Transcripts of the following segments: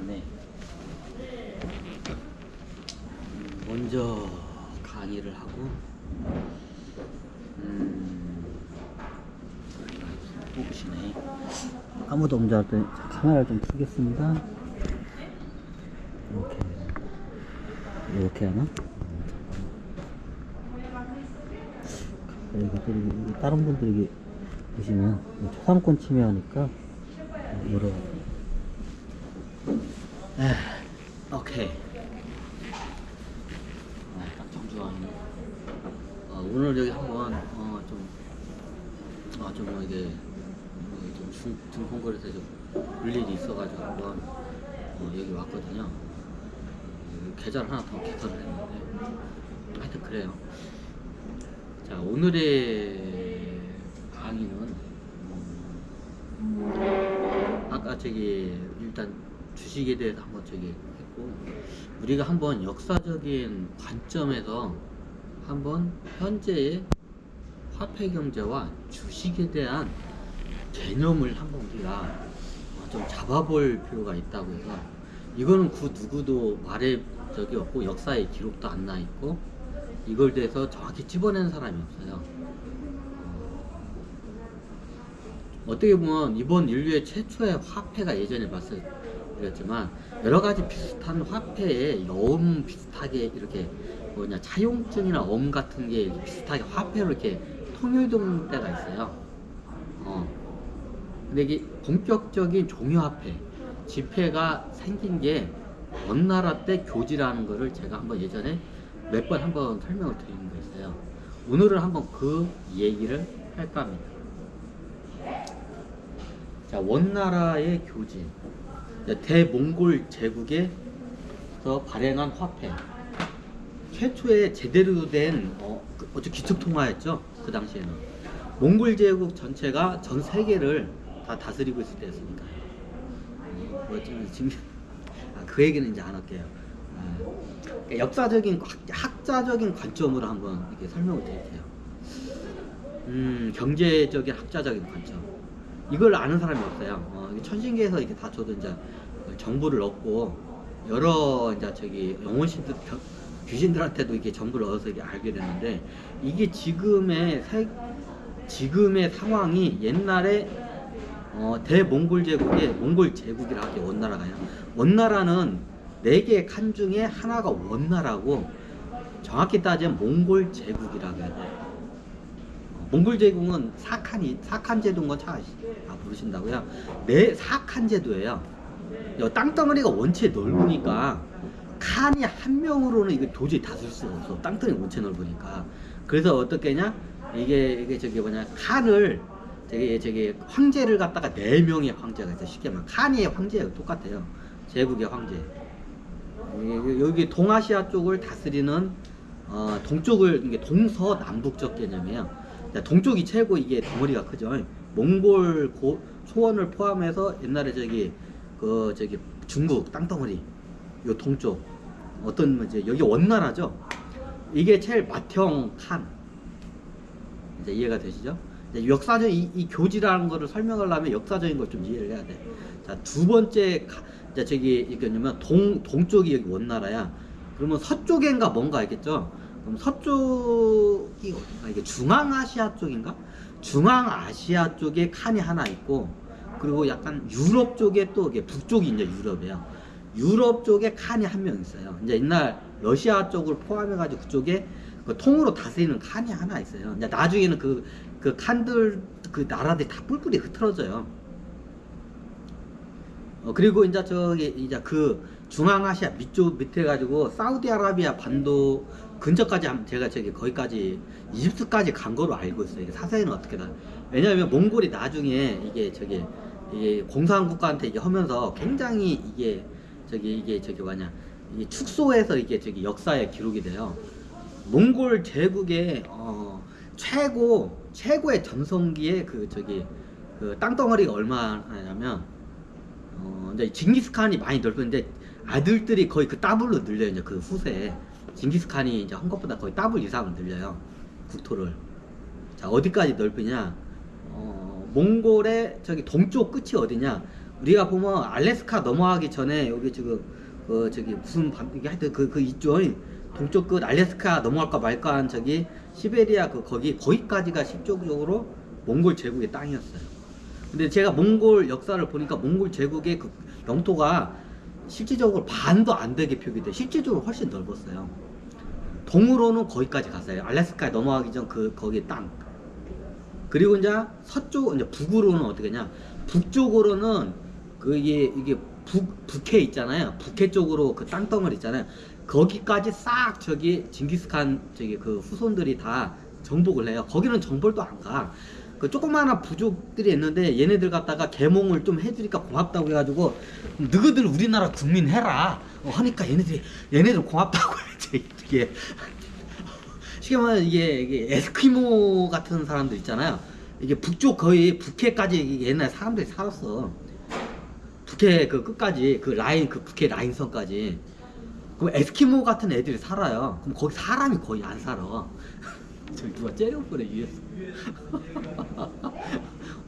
전에 먼저 강의를 하고 뽑으시네. 아무도 없는 줄 알았더니 카메라를 좀 켜겠습니다. 이렇게 하나? 여기 다른 분들이 보시면 초상권 침해하니까 여러 오케이. 딱 정주하네. 오늘 여기 한번 좀 이게 좀 등콩거리에서 좀 볼 일이 있어가지고 한번 여기 왔거든요. 계좌를 하나 더 개설을 했는데 하여튼 그래요. 자, 오늘의 강의는 아까 일단 주식에 대해서 한번 했고, 우리가 한번 역사적인 관점에서 한번 현재의 화폐 경제와 주식에 대한 개념을 한번 우리가 좀 잡아볼 필요가 있다고 해서, 이거는 그 누구도 말해 적이 없고 역사에 기록도 안 나 있고 이걸 대해서 정확히 찝어낸 사람이 없어요. 어떻게 보면 이번 인류의 최초의 화폐가 예전에 말씀드렸지만 여러 가지 비슷한 화폐에 여음 비슷하게 이렇게 차용증이나 엄 같은 게 비슷하게 화폐로 이렇게 통일된 때가 있어요. 근데 이게 본격적인 종이화폐 지폐가 생긴 게 원나라 때 교지라는 거를 제가 한번 예전에 몇 번 한번 설명을 드린 거 있어요. 오늘은 한번 그 얘기를 할까 합니다. 자, 원나라의 교지, 대몽골 제국에서 발행한 화폐, 최초의 제대로 된 기축통화였죠. 그 당시에는 몽골 제국 전체가 전 세계를 다 다스리고 있을 때였으니까요. 그 얘기는 이제 안 할게요. 역사적인 학자적인 관점으로 한번 이렇게 설명을 드릴게요. 경제적인 학자적인 관점, 이걸 아는 사람이 없어요. 천신계에서 이렇게 다 저도 이제 정보를 얻고 여러 이제 영혼신들 귀신들한테도 이렇게 정보를 얻어서 이렇게 알게 됐는데, 이게 지금의 상황이 옛날에 대몽골 제국의 몽골 제국이라 하죠. 원나라는 4개의 칸 중에 하나가 원나라고, 정확히 따지면 몽골 제국이라고 해야 돼요. 몽골 제국은 4칸 제도인 건 모르신다고요? 4칸 제도예요. 땅덩어리가 원체 넓으니까 칸이 한 명으로는 이거 도저히 다 쓸 수가 없어. 땅덩어리 원체 넓으니까. 그래서 어떻게냐? 이게 칸을 황제를 갖다가 4명의 황제가 있어. 쉽게 말하면 칸이 황제예요. 똑같아요. 제국의 황제. 여기 동아시아 쪽을 다스리는 동쪽을 이게 동서남북적 개념이에요. 동쪽이 최고 이게 덩어리가 크죠. 몽골 초원을 포함해서 옛날에 중국 땅덩어리 요 동쪽 여기 원나라죠. 이게 제일 맏형 칸. 이제 이해가 되시죠? 역사적 이 교지라는 거를 설명하려면 역사적인 걸 좀 이해를 해야 돼. 자, 두 번째 이거냐면 동쪽이 여기 원나라야. 그러면 서쪽인가 뭔가 있겠죠? 그럼 서쪽이 어딘가? 이게 중앙아시아 쪽인가? 중앙아시아 쪽에 칸이 하나 있고, 그리고 약간 유럽 쪽에 또 이게 북쪽이 이제 유럽이에요. 유럽 쪽에 칸이 한 명 있어요. 이제 옛날 러시아 쪽을 포함해가지고 그쪽에 통으로 다스리는 칸이 하나 있어요. 이제 나중에는 그 칸들, 나라들이 다 뿔뿔이 흩어져요. 그리고 이제 중앙아시아 밑에 가지고 사우디아라비아 반도 근처까지 제가 거기까지 이집트까지 간 거로 알고 있어요. 이게 사세는 어떻게 다. 왜냐하면 몽골이 나중에 이게 공산국가한테 이게 하면서 굉장히 이게 축소해서 이게 역사에 기록이 돼요. 몽골 제국의 최고의 전성기에 그 땅덩어리가 얼마냐면 이제 징기스칸이 많이 넓었는데 아들들이 거의 그 더블로 늘려요. 이제 그 후세에 징기스칸이 이제 한 것보다 거의 더블 이상을 늘려요, 국토를. 자, 어디까지 넓으냐? 몽골의 동쪽 끝이 어디냐? 우리가 보면 알래스카 넘어가기 전에 여기 지금 그 저기 무슨 이게 하여튼 그 있죠. 동쪽 끝 알래스카 넘어갈까 말까 한 저기 시베리아 그 거기까지가 실질적으로 몽골 제국의 땅이었어요. 근데 제가 몽골 역사를 보니까 몽골 제국의 그 영토가 실질적으로 반도 안 되게 표기돼. 실질적으로 훨씬 넓었어요. 동으로는 거기까지 갔어요. 알래스카에 넘어가기 전 거기 땅. 그리고 이제 서쪽 이제 북으로는 어떻게 냐 북쪽으로는 이게 북해 있잖아요. 북해 쪽으로 그 땅덩어리 있잖아요. 거기까지 싹 저기 징기스칸 저기 그 후손들이 다 정복을 해요. 거기는 정벌도 안 가. 그 조그마한 부족들이 있는데 얘네들 갖다가 계몽을 좀 해주니까 고맙다고 해가지고 너희들 우리나라 국민 해라 하니까 얘네들 고맙다고 해야지. 이게 쉽게 말하면 이게 에스키모 같은 사람들 있잖아요. 이게 북쪽 거의 북해까지 옛날 사람들이 살았어. 북해 그 끝까지 그 라인 그 북해 라인선까지. 그럼 에스키모 같은 애들이 살아요. 그럼 거기 사람이 거의 안 살아. 저기 누가 째려보네 위에서.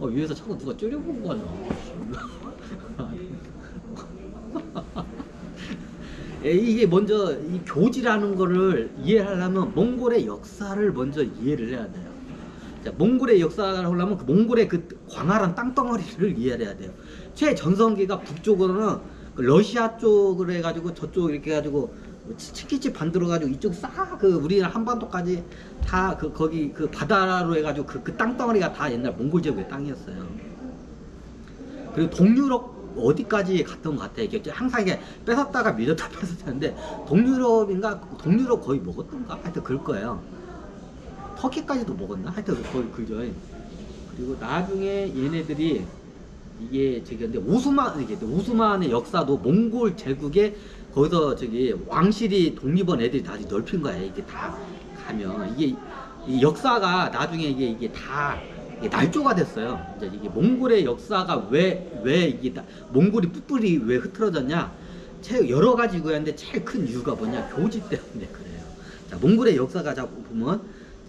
위에서 자꾸 누가 째려본 거냐. 이게 먼저 이 교지라는 거를 이해하려면 몽골의 역사를 먼저 이해를 해야 돼요. 자, 몽골의 역사를 하려면 그 몽골의 그 광활한 땅덩어리를 이해해야 돼요. 최전성기가 북쪽으로는 그 러시아 쪽을 해가지고 저쪽 이렇게 해가지고 치킨집 만들어가지고 이쪽 싹 그 우리나라 한반도까지 다 거기 그 바다로 해가지고 그 땅덩어리가 다 옛날 몽골 제국의 땅이었어요. 그리고 동유럽 어디까지 갔던 것 같아. 이게 항상 이게 뺏었다가 밀었다 뺏었다는데 동유럽 거의 먹었던가? 하여튼 그럴 거예요. 터키까지도 먹었나? 하여튼 거의 그죠. 그리고 나중에 얘네들이 이게 근데 오스만의 역사도 몽골 제국의 거기서 저기 왕실이 독립한 애들이 다 넓힌 거야. 이게 다 가면 이 역사가 나중에 이게 다 날조가 됐어요. 이제 이게 몽골의 역사가 왜 이게 몽골이 뿔뿔이 왜 흐트러졌냐? 여러 가지 이유인데 제일 큰 이유가 뭐냐? 교지 때문에 그래요. 자, 몽골의 역사가 자 보면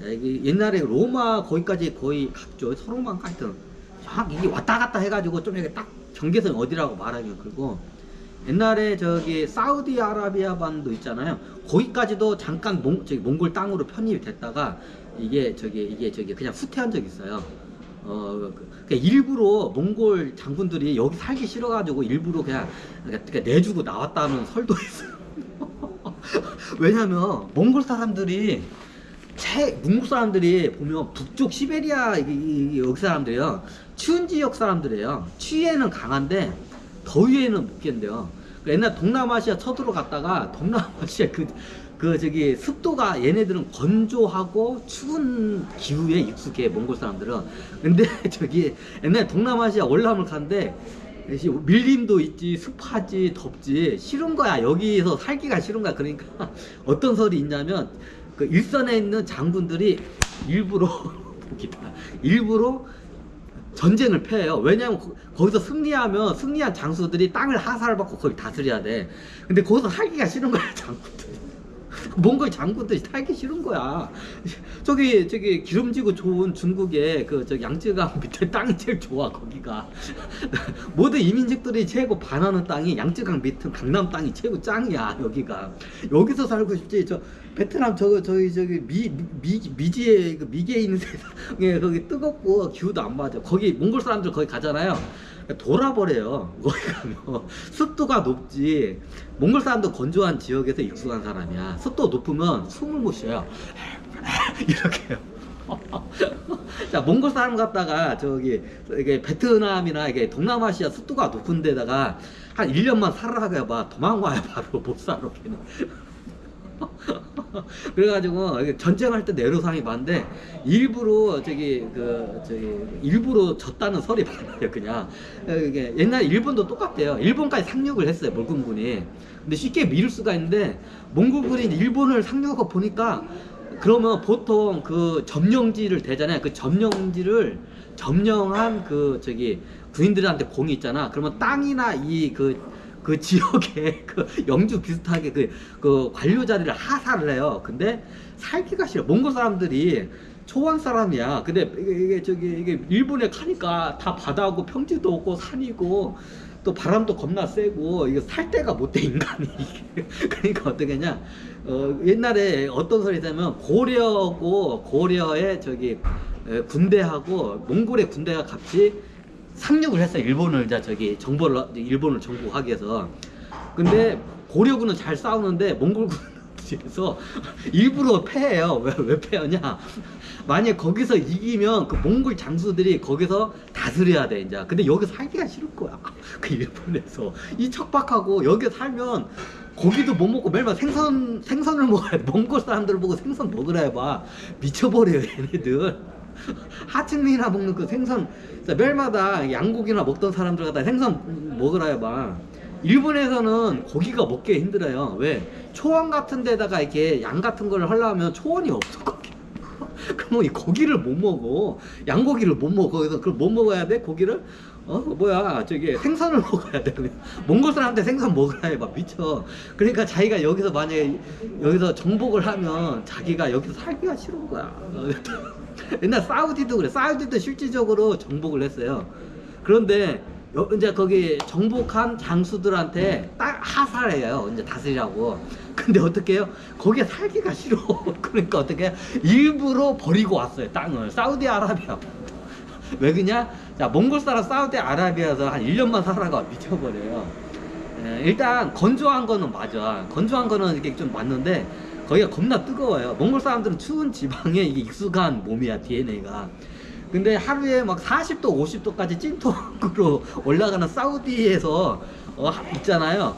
이게 옛날에 로마 거기까지 거의 갔죠. 서로만 하여튼 이게 왔다 갔다 해가지고 좀 이렇게 딱 경계선 어디라고 말하기가 그리고 옛날에 저기 사우디아라비아 반도 있잖아요. 거기까지도 잠깐 몽골 땅으로 편입이 됐다가 이게 그냥 후퇴한 적이 있어요. 그러니까 일부러 몽골 장군들이 여기 살기 싫어가지고 일부러 그냥 내주고 나왔다는 설도 있어요. 왜냐면 몽골 사람들이 보면 북쪽 시베리아 여기 사람들이요 추운 지역 사람들이에요. 추위에는 강한데 더위에는 못 견뎌요. 옛날 동남아시아 쳐들어 갔다가 동남아시아 저기 습도가 얘네들은 건조하고 추운 기후에 익숙해 몽골 사람들은. 근데 저기 옛날 동남아시아 월남을 갔는데 밀림도 있지 습하지 덥지 싫은 거야. 여기서 살기가 싫은 거야. 그러니까 어떤 설이 있냐면 그 일선에 있는 장군들이 일부러 전쟁을 패해요. 왜냐면 거기서 승리한 장수들이 땅을 하사를받고 거기 다스려야 돼. 근데 거기서 살기가 싫은 거야 장군들이. 몽골 장군들이 살기 싫은 거야. 저기 기름지고 좋은 중국의 저기 양쯔강 밑에 땅이 제일 좋아. 거기가 모든 이민족들이 최고 반하는 땅이 양쯔강 밑은 강남 땅이 최고 짱이야. 여기서 살고 싶지. 저 베트남 저기 미지에 미개에 있는 세상에 거기 뜨겁고 기후도 안 맞아. 거기 몽골 사람들 거기 가잖아요. 돌아버려요. 거기 가면 습도가 높지. 몽골 사람도 건조한 지역에서 익숙한 사람이야. 습도 높으면 숨을 못 쉬어요. 이렇게요. 자, 몽골 사람 갔다가 이게 베트남이나 이게 동남아시아 습도가 높은 데다가 한 1년만 살아가 봐. 도망와야 바로 못 살아. 그래가지고 전쟁할 때 내로상이 많은데 일부러 일부러 졌다는 설이 많아요. 그냥 이게 옛날 일본도 똑같대요. 일본까지 상륙을 했어요 몽골군이. 근데 쉽게 밀을 수가 있는데 몽골군이 일본을 상륙하고 보니까 그러면 보통 그 점령지를 대잖아요. 그 점령지를 점령한 군인들한테 공이 있잖아. 그러면 땅이나 그 지역에 영주 비슷하게 그 관료 자리를 하사를 해요. 근데 살기가 싫어. 몽골 사람들이 초원 사람이야. 근데 이게 일본에 가니까 다 바다고 평지도 없고 산이고 또 바람도 겁나 세고 이거 살 데가 못 돼 인간이 이게. 그러니까 어떻게 했냐? 옛날에 어떤 소리 있냐면 고려의 군대하고 몽골의 군대가 같이 상륙을 했어. 일본을 일본을 정복하기 위해서. 근데 고려군은 잘 싸우는데 몽골군은 뒤에서 일부러 패해요. 왜 패하냐? 만약 거기서 이기면 그 몽골 장수들이 거기서 다스려야 돼 이제. 근데 여기 살기가 싫을 거야. 그 일본에서 이 척박하고 여기 살면 고기도 못 먹고 매일만 생선을 먹어야 돼. 몽골 사람들 보고 생선 먹으라 해봐 미쳐버려요 얘네들. 하층민이나 먹는 그 생선 매일마다 양고기나 먹던 사람들 갖다 생선 먹으라 해봐. 일본에서는 고기가 먹기 힘들어요. 왜? 초원 같은 데다가 이렇게 양 같은 걸 하려면 초원이 없어 거기. 그럼 이 고기를 못 먹어. 양고기를 못 먹어. 그래서 그걸 못 먹어야 돼? 고기를? 생선을 먹어야 돼. 몽골 사람한테 생선 먹으라 해봐. 미쳐. 그러니까 자기가 여기서 만약에 여기서 정복을 하면 자기가 여기서 살기가 싫은 거야. 옛날 사우디도 그래. 사우디도 실질적으로 정복을 했어요. 그런데 이제 거기 정복한 장수들한테 딱 하사해요. 이제 다스리라고. 근데 어떻게 해요? 거기에 살기가 싫어. 그러니까 어떻게 해요? 일부러 버리고 왔어요. 땅을. 사우디아라비아. 왜 그냐? 자, 몽골 사람 사우디아라비아에서 한 1년만 살아가 미쳐버려요. 일단 건조한 거는 맞아. 건조한 거는 이게 좀 맞는데 거기가 겁나 뜨거워요. 몽골 사람들은 추운 지방에 이게 익숙한 몸이야, DNA가. 근데 하루에 막 40도, 50도까지 찜통으로 올라가는 사우디에서 있잖아요.